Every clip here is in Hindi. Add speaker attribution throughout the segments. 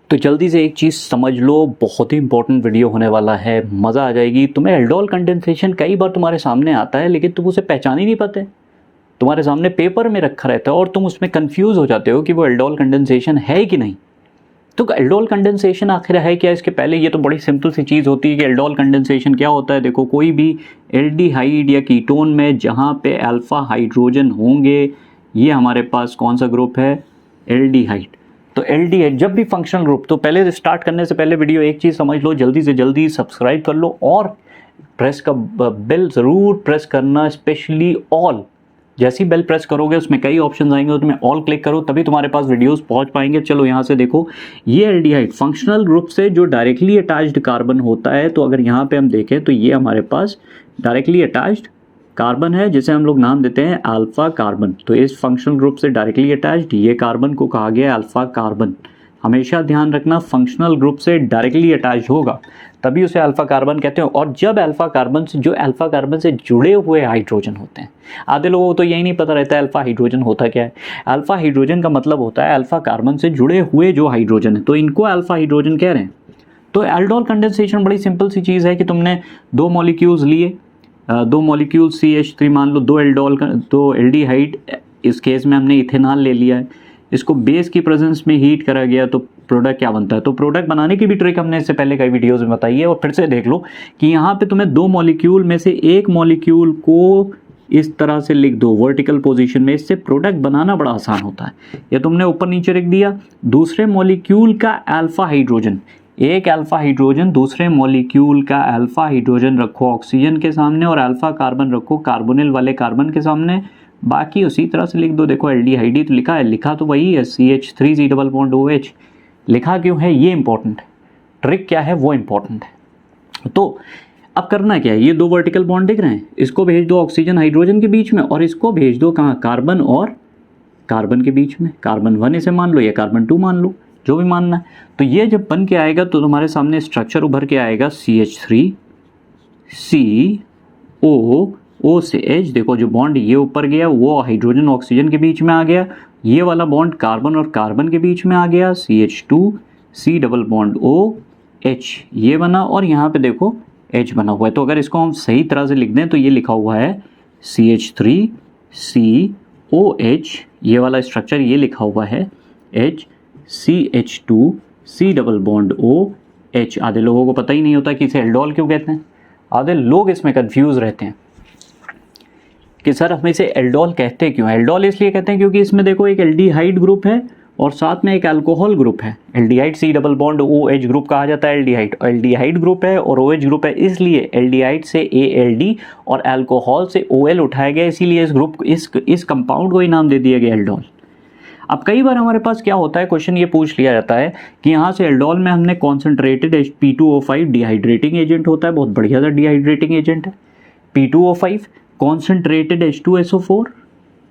Speaker 1: तो जल्दी से एक चीज़ समझ लो, बहुत ही इंपॉर्टेंट वीडियो होने वाला है, मज़ा आ जाएगी तुम्हें। एल्डोल कंडेंसेशन कई बार तुम्हारे सामने आता है लेकिन तुम उसे पहचान ही नहीं पाते। तुम्हारे सामने पेपर में रखा रहता है और तुम उसमें कंफ्यूज हो जाते हो कि वो एल्डोल कंडेंसेशन है कि नहीं। तो एल्डोल कंडेंसेशन आखिर है क्या? इसके पहले ये तो बड़ी सिंपल सी चीज़ होती है कि एल्डोल कंडेंसेशन क्या होता है। देखो, कोई भी एल्डिहाइड या कीटोन में जहाँ पे अल्फा हाइड्रोजन होंगे, ये हमारे पास कौन सा ग्रुप है? एल्डिहाइड। तो एल्डिहाइड जब भी फंक्शनल ग्रुप, तो पहले स्टार्ट करने से पहले वीडियो एक चीज़ समझ लो, जल्दी से जल्दी सब्सक्राइब कर लो और प्रेस का बेल ज़रूर प्रेस करना, स्पेशली ऑल। जैसी बेल प्रेस करोगे उसमें कई ऑप्शंस आएंगे, तो तुम्हें ऑल क्लिक करो तभी तुम्हारे पास वीडियोस पहुंच पाएंगे। चलो यहाँ से देखो, ये एल्डिहाइड फंक्शनल ग्रुप से जो डायरेक्टली अटैच्ड कार्बन होता है, तो अगर यहाँ पे हम देखें तो ये हमारे पास डायरेक्टली अटैच्ड कार्बन है जिसे हम लोग नाम देते हैं अल्फा कार्बन। तो इस फंक्शनल ग्रुप से डायरेक्टली अटैच्ड ये कार्बन को कहा गया अल्फा कार्बन। हमेशा ध्यान रखना, फंक्शनल ग्रुप से डायरेक्टली अटैच होगा तभी उसे अल्फा कार्बन कहते हैं। और जब अल्फा कार्बन से जुड़े हुए हाइड्रोजन होते हैं, आधे लोगों को तो यही नहीं पता रहता है अल्फा हाइड्रोजन होता क्या है। अल्फा हाइड्रोजन का मतलब होता है अल्फा कार्बन से जुड़े हुए जो हाइड्रोजन है, तो इनको अल्फा हाइड्रोजन कह रहे हैं। तो एल्डोल कंडेंसेशन बड़ी सिंपल सी चीज़ है कि तुमने दो मॉलिक्यूल्स लिए, दो मॉलिक्यूल CH3 मान लो, दो एल्डिहाइड, इस केस में हमने इथेनॉल ले लिया है, इसको बेस की प्रेजेंस में हीट करा गया तो प्रोडक्ट क्या बनता है। तो प्रोडक्ट बनाने की भी ट्रिक हमने इससे पहले कई वीडियोस में बताई है, और फिर से देख लो कि यहाँ पे तुम्हें दो मॉलिक्यूल में से एक मॉलिक्यूल को इस तरह से लिख दो वर्टिकल पोजीशन में, इससे प्रोडक्ट बनाना बड़ा आसान होता है। ये तुमने ऊपर नीचे लिख दिया, दूसरे मॉलिक्यूल का अल्फा हाइड्रोजन, एक अल्फा हाइड्रोजन, दूसरे मॉलिक्यूल का अल्फा हाइड्रोजन रखो ऑक्सीजन के सामने और अल्फा कार्बन रखो कार्बोनिल वाले कार्बन के सामने, बाकी उसी तरह से लिख दो। देखो एल्डिहाइड तो लिखा है, लिखा तो वही है CH3 COOH। लिखा क्यों है ये इंपॉर्टेंट है, ट्रिक क्या है वो इंपॉर्टेंट है। तो अब करना क्या है, ये दो वर्टिकल बॉन्ड दिख रहे हैं, इसको भेज दो ऑक्सीजन हाइड्रोजन के बीच में और इसको भेज दो कहाँ? कार्बन और कार्बन के बीच में। कार्बन 1 इसे मान लो या कार्बन 2 मान लो, जो भी मानना है। तो ये जब बन के आएगा तो तुम्हारे सामने स्ट्रक्चर उभर के आएगा CH3 CO से H। देखो जो बॉन्ड ये ऊपर गया वो हाइड्रोजन ऑक्सीजन के बीच में आ गया, ये वाला बॉन्ड कार्बन और कार्बन के बीच में आ गया, CH2 C double bond OH ये बना, और यहाँ पे देखो H बना हुआ है। तो अगर इसको हम सही तरह से लिख दें तो ये लिखा हुआ है CH3 COH, ये वाला स्ट्रक्चर ये लिखा हुआ है H CH2 C double bond OH। आधे लोगों को पता ही नहीं होता कि इसे एल्डोल क्यों कहते हैं, आधे लोग इसमें कंफ्यूज रहते हैं कि सर हम इसे एल्डोल कहते क्यों। एल्डोल इसलिए कहते हैं क्योंकि इसमें देखो एक एल्डिहाइड ग्रुप है और साथ में एक अल्कोहल ग्रुप है। Aldehyde C double bond OH group कहा जाता है एल्डिहाइड ग्रुप है और OH ग्रुप है, इसलिए एल्डिहाइड से ALD और अल्कोहल से OL उठाया गया, इसीलिए इस ग्रुप इस कंपाउंड को ही नाम दे दिया गया एल्डोल। अब कई बार हमारे पास क्या होता है, क्वेश्चन ये पूछ लिया जाता है कि यहाँ से एल्डोल में हमने कॉन्सेंट्रेटेड P2O5 डिहाइड्रेटिंग एजेंट होता है, बहुत बढ़िया सा डिहाइड्रेटिंग एजेंट है। P2O5 कॉन्सेंट्रेटेड H2SO4,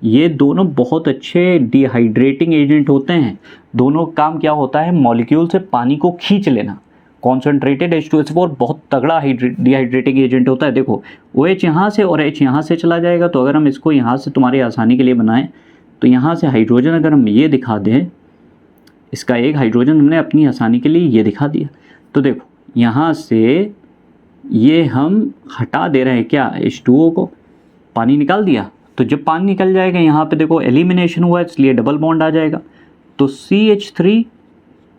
Speaker 1: ये दोनों बहुत अच्छे डिहाइड्रेटिंग एजेंट होते हैं। दोनों काम क्या होता है, मॉलिक्यूल से पानी को खींच लेना। कॉन्सेंट्रेटेड H2SO4 बहुत तगड़ा डिहाइड्रेटिंग एजेंट होता है। देखो OH यहाँ से और H यहाँ से चला जाएगा, तो अगर हम इसको यहाँ से तुम्हारी आसानी के लिए बनाएं तो यहाँ से हाइड्रोजन अगर हम ये दिखा दें, इसका एक हाइड्रोजन हमने अपनी आसानी के लिए ये दिखा दिया, तो देखो यहाँ से ये हम हटा दे रहे हैं क्या, H2O को, पानी निकाल दिया। तो जब पानी निकल जाएगा यहाँ पे देखो एलिमिनेशन हुआ इसलिए डबल बॉन्ड आ जाएगा, तो CH3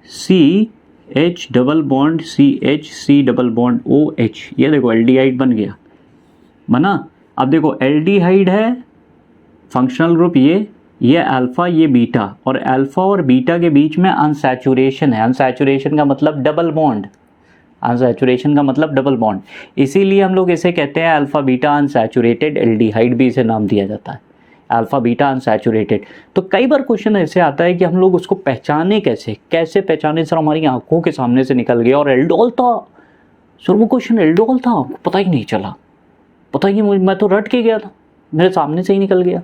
Speaker 1: CH double bond CH C double bond OH, ये देखो एल्डिहाइड बन गया, बना। अब देखो एल्डिहाइड है फंक्शनल ग्रुप, ये अल्फा ये बीटा, और अल्फा और बीटा के बीच में अनसैचुरेशन है। अनसैचुरेशन का मतलब डबल बॉन्ड, अनसैचुरेशन का मतलब डबल बॉन्ड, इसीलिए हम लोग इसे कहते हैं अल्फा बीटा अनसैचुरेटेड एल्डिहाइड, भी इसे नाम दिया जाता है अल्फा बीटा अनसैचुरेटेड। तो कई बार क्वेश्चन ऐसे आता है कि हम लोग उसको पहचाने कैसे पहचाने, सर हमारी आंखों के सामने से निकल गया और एल्डोल था, सर वो क्वेश्चन एल्डोल था, पता ही नहीं चला, पता ही नहीं, मैं तो रट के गया था, मेरे सामने से ही निकल गया।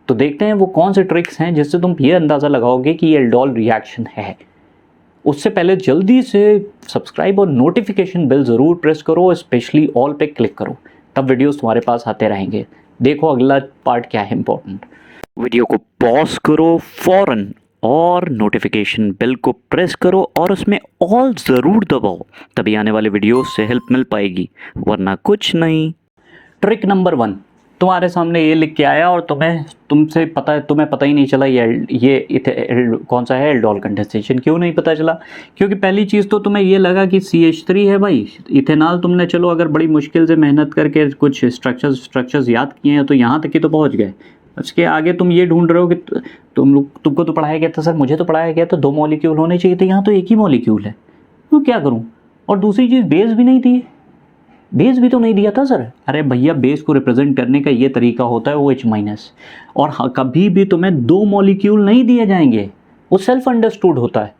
Speaker 1: तो देखते हैं वो कौन से ट्रिक्स हैं जिससे तुम ये अंदाज़ा लगाओगे कि ये एल्डोल रिएक्शन है। उससे पहले जल्दी से सब्सक्राइब और नोटिफिकेशन बेल ज़रूर प्रेस करो, स्पेशली ऑल पे क्लिक करो, तब वीडियोस तुम्हारे पास आते रहेंगे। देखो अगला पार्ट क्या है इंपॉर्टेंट। वीडियो को पॉज करो फौरन और नोटिफिकेशन बेल को प्रेस करो और उसमें ऑल ज़रूर दबाओ, तभी आने वाले वीडियो से हेल्प मिल पाएगी, वरना कुछ नहीं। ट्रिक नंबर 1, तुम्हारे सामने ये लिख के आया और तुम्हें पता ही नहीं चला ये कौन सा है एल्डोल कंडेंसेशन। क्यों नहीं पता चला? क्योंकि पहली चीज़ तो तुम्हें ये लगा कि CH3 है भाई, इथेनॉल। तुमने चलो अगर बड़ी मुश्किल से मेहनत करके कुछ स्ट्रक्चर्स याद किए हैं तो यहाँ तक ही तो पहुँच गए। उसके आगे तुम ये ढूंढ रहे हो कि तुमको तो पढ़ाया गया था सर, मुझे तो पढ़ाया गया था 2 मॉलिक्यूल होने चाहिए थे, यहाँ तो एक ही मॉलिक्यूल है, तो क्या करूँ? और दूसरी चीज़ बेस भी नहीं दिए, बेस भी तो नहीं दिया था सर। अरे भैया, बेस को रिप्रेजेंट करने का ये तरीका होता है OH-। और हाँ, कभी भी तुम्हें 2 मॉलिक्यूल नहीं दिए जाएंगे, वो सेल्फ अंडरस्टूड होता है।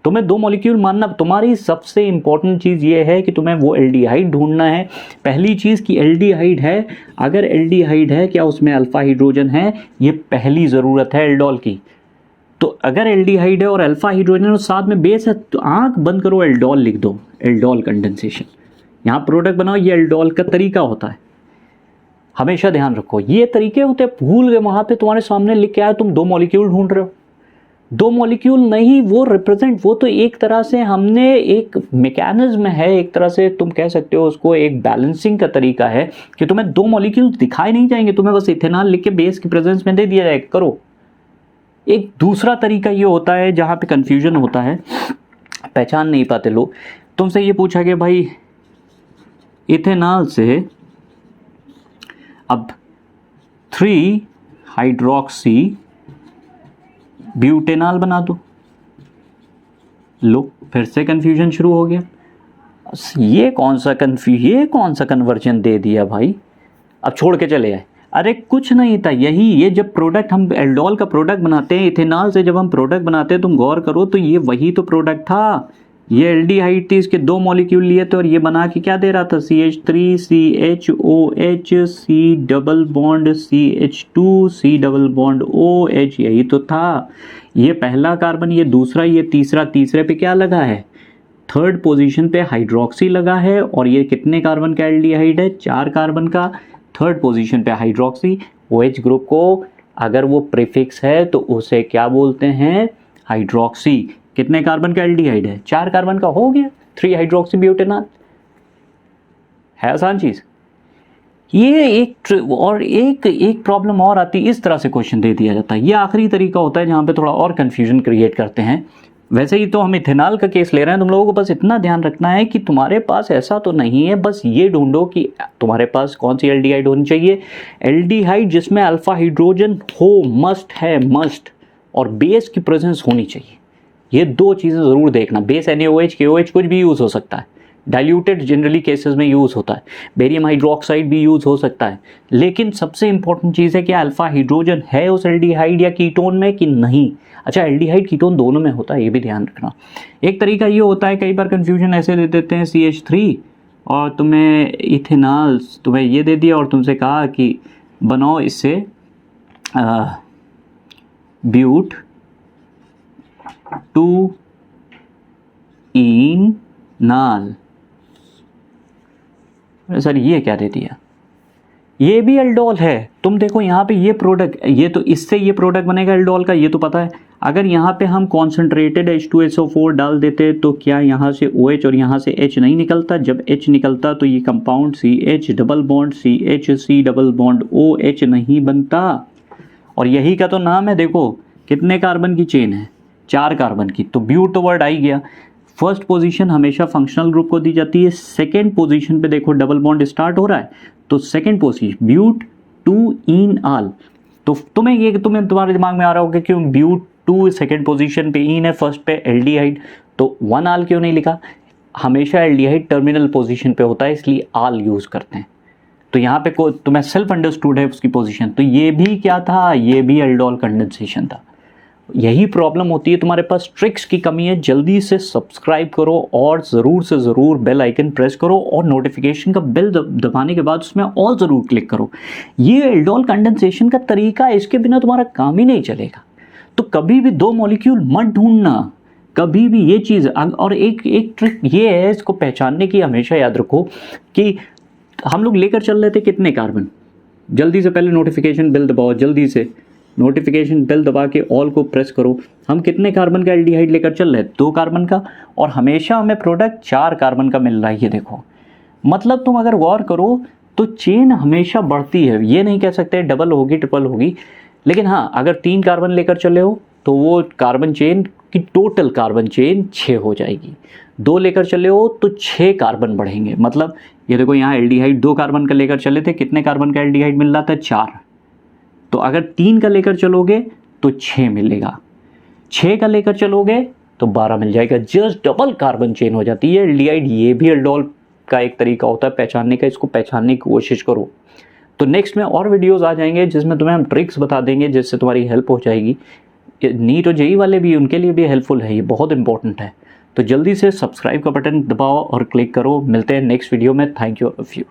Speaker 1: तुम्हें 2 मॉलिक्यूल मानना, तुम्हारी सबसे इंपॉर्टेंट चीज़ ये है कि तुम्हें वो एल्डिहाइड ढूंढना है। पहली चीज़ कि एल्डिहाइड है, अगर एल्डिहाइड है क्या उसमें अल्फा हाइड्रोजन है, ये पहली ज़रूरत है एल्डोल की। तो अगर एल्डिहाइड है और अल्फा हाइड्रोजन और साथ में बेस है तो आंख बंद करो, एल्डोल लिख दो, एल्डोल कंडेंसेशन। यहाँ प्रोडक्ट बनाओ, ये एल्डोल का तरीका होता है, हमेशा ध्यान रखो ये तरीके होते हैं। भूल गए, वहाँ पे तुम्हारे सामने लिख के आया, तुम 2 मॉलिक्यूल ढूंढ रहे हो। 2 मॉलिक्यूल नहीं, वो तो एक तरह से हमने एक मैकेनिज्म है, एक तरह से तुम कह सकते हो उसको, एक बैलेंसिंग का तरीका है कि तुम्हें 2 मॉलिक्यूल दिखाई नहीं जाएंगे, तुम्हें बस इथेनॉल लिख के बेस की प्रेजेंस में दे दिया जाएगा, करो। एक दूसरा तरीका ये होता है जहाँ पे कंफ्यूजन होता है, पहचान नहीं पाते लोग। तुमसे ये पूछा कि भाई इथेनॉल से अब 3 हाइड्रोक्सी ब्यूटेनॉल बना दो, लो फिर से कंफ्यूजन शुरू हो गया। ये कौन सा कन्वर्जन दे दिया भाई, अब छोड़ के चले आए। अरे कुछ नहीं था, ये जब प्रोडक्ट हम एल्डोल का प्रोडक्ट बनाते हैं, इथेनॉल से जब हम प्रोडक्ट बनाते हैं, तुम गौर करो तो ये वही तो प्रोडक्ट था। ये एल्डिहाइड थी, इसके 2 मॉलिक्यूल लिए थे और ये बना के क्या दे रहा था, CH3 CHOH C double bond CH2 C double bond OH, यही तो था। ये पहला कार्बन, ये दूसरा, ये तीसरे पे क्या लगा है, 3rd पोजीशन पे हाइड्रोक्सी लगा है। और ये कितने कार्बन का एल्डिहाइड है, 4 कार्बन का, 3rd पोजीशन पे हाइड्रोक्सी। OH ग्रुप को अगर वो प्रीफिक्स है तो उसे क्या बोलते हैं, हाइड्रोक्सी। कितने कार्बन का एल्डिहाइड है, 4 कार्बन का, हो गया 3 हाइड्रोक्सी ब्यूटेनॉल। है आसान चीज़। ये एक प्रॉब्लम और आती है, इस तरह से क्वेश्चन दे दिया जाता है। ये आखिरी तरीका होता है जहाँ पे थोड़ा और कन्फ्यूजन क्रिएट करते हैं। वैसे ही तो हम इथेनॉल का केस ले रहे हैं, तुम लोगों को बस इतना ध्यान रखना है कि तुम्हारे पास ऐसा तो नहीं है, बस ये ढूंढो कि तुम्हारे पास कौन सी एल्डिहाइड होनी चाहिए। एल्डिहाइड जिसमें अल्फा हाइड्रोजन हो, मस्ट, और बेस की प्रेजेंस होनी चाहिए। ये 2 चीज़ें ज़रूर देखना। बेस NaOH KOH कुछ भी यूज़ हो सकता है, डाइल्यूटेड जनरली केसेस में यूज़ होता है, बेरियम हाइड्रोक्साइड भी यूज़ हो सकता है, लेकिन सबसे इंपॉर्टेंट चीज़ है कि अल्फा हाइड्रोजन है उस एल्डिहाइड या कीटोन में कि नहीं। अच्छा, एल्डिहाइड कीटोन दोनों में होता है, ये भी ध्यान रखना। एक तरीका ये होता है, कई बार कन्फ्यूजन ऐसे दे देते हैं, CH3 और तुम्हें इथेनॉल तुम्हें ये दे दिया और तुमसे कहा कि बनाओ इससे ब्यूट 2 इनॉल। सर ये क्या दे दिया, ये भी एल्डोल है। तुम देखो यहाँ पे ये प्रोडक्ट, ये तो इससे ये प्रोडक्ट बनेगा एल्डोल का, ये तो पता है। अगर यहाँ पे हम कॉन्सेंट्रेटेड H2SO4 डाल देते तो क्या यहाँ से OH और यहाँ से H नहीं निकलता? जब H निकलता तो ये compound CH double bond CH C double bond OH नहीं बनता। और यही का तो नाम है। देखो कितने कार्बन की चेन है, 4 कार्बन की, तो ब्यूट वर्ड आ ही गया। फर्स्ट पोजीशन हमेशा फंक्शनल ग्रुप को दी जाती है। सेकेंड पोजीशन पे देखो डबल बॉन्ड स्टार्ट हो रहा है, तो सेकेंड पोजीशन ब्यूट 2 इनॉल। तो तुम्हारे दिमाग में आ रहा होगा कि ब्यूट 2 सेकेंड पोजीशन पे, इन है फर्स्ट पे, एल्डिहाइड, तो 1 आल क्यों नहीं लिखा? हमेशा एल्डिहाइड टर्मिनल पोजीशन पे होता है, इसलिए आल यूज करते हैं। तो यहाँ पे तुम्हें सेल्फ अंडरस्टूड है उसकी पोजीशन। तो ये भी क्या था, ये भी एल्डोल कंडेंसेशन था। यही प्रॉब्लम होती है, तुम्हारे पास ट्रिक्स की कमी है। जल्दी से सब्सक्राइब करो और ज़रूर से ज़रूर बेल आइकन प्रेस करो और नोटिफिकेशन का बेल दबाने के बाद उसमें ऑल ज़रूर क्लिक करो। ये एल्डोल कंडेंसेशन का तरीका है, इसके बिना तुम्हारा काम ही नहीं चलेगा। तो कभी भी 2 मॉलिक्यूल मत ढूंढना, कभी भी ये चीज़। और एक ट्रिक ये है, इसको पहचानने की हमेशा याद रखो कि हम लोग लेकर चल रहे थे कितने कार्बन, जल्दी से पहले नोटिफिकेशन बेल दबाओ जल्दी से। नोटिफिकेशन बेल दबा के ऑल को प्रेस करो। हम कितने कार्बन का एल्डिहाइड लेकर चल रहे हैं? 2 कार्बन का, और हमेशा हमें प्रोडक्ट 4 कार्बन का मिल रहा है। ये देखो, मतलब तुम अगर गौर करो तो चेन हमेशा बढ़ती है। ये नहीं कह सकते डबल होगी ट्रिपल होगी, लेकिन हाँ, अगर 3 कार्बन लेकर चले हो तो वो कार्बन चेन की टोटल कार्बन चेन 6 हो जाएगी। 2 लेकर चले हो तो 6 कार्बन बढ़ेंगे। मतलब ये देखो, यहाँ एल्डिहाइड 2 कार्बन का लेकर चले थे, कितने कार्बन का एल्डिहाइड मिल रहा था? 4। तो अगर 3 का लेकर चलोगे तो 6 मिलेगा, 6 का लेकर चलोगे तो 12 मिल जाएगा। जस्ट डबल कार्बन चेन हो जाती है एल्डिहाइड। ये भी एल्डोल का एक तरीका होता है पहचानने का, इसको पहचानने की कोशिश करो। तो नेक्स्ट में और वीडियोस आ जाएंगे जिसमें तुम्हें हम ट्रिक्स बता देंगे, जिससे तुम्हारी हेल्प हो जाएगी। नीट और जेईई वाले भी, उनके लिए भी हेल्पफुल है, ये बहुत इंपॉर्टेंट है। तो जल्दी से सब्सक्राइब का बटन दबाओ और क्लिक करो। मिलते हैं नेक्स्ट वीडियो में। Thank you all of you.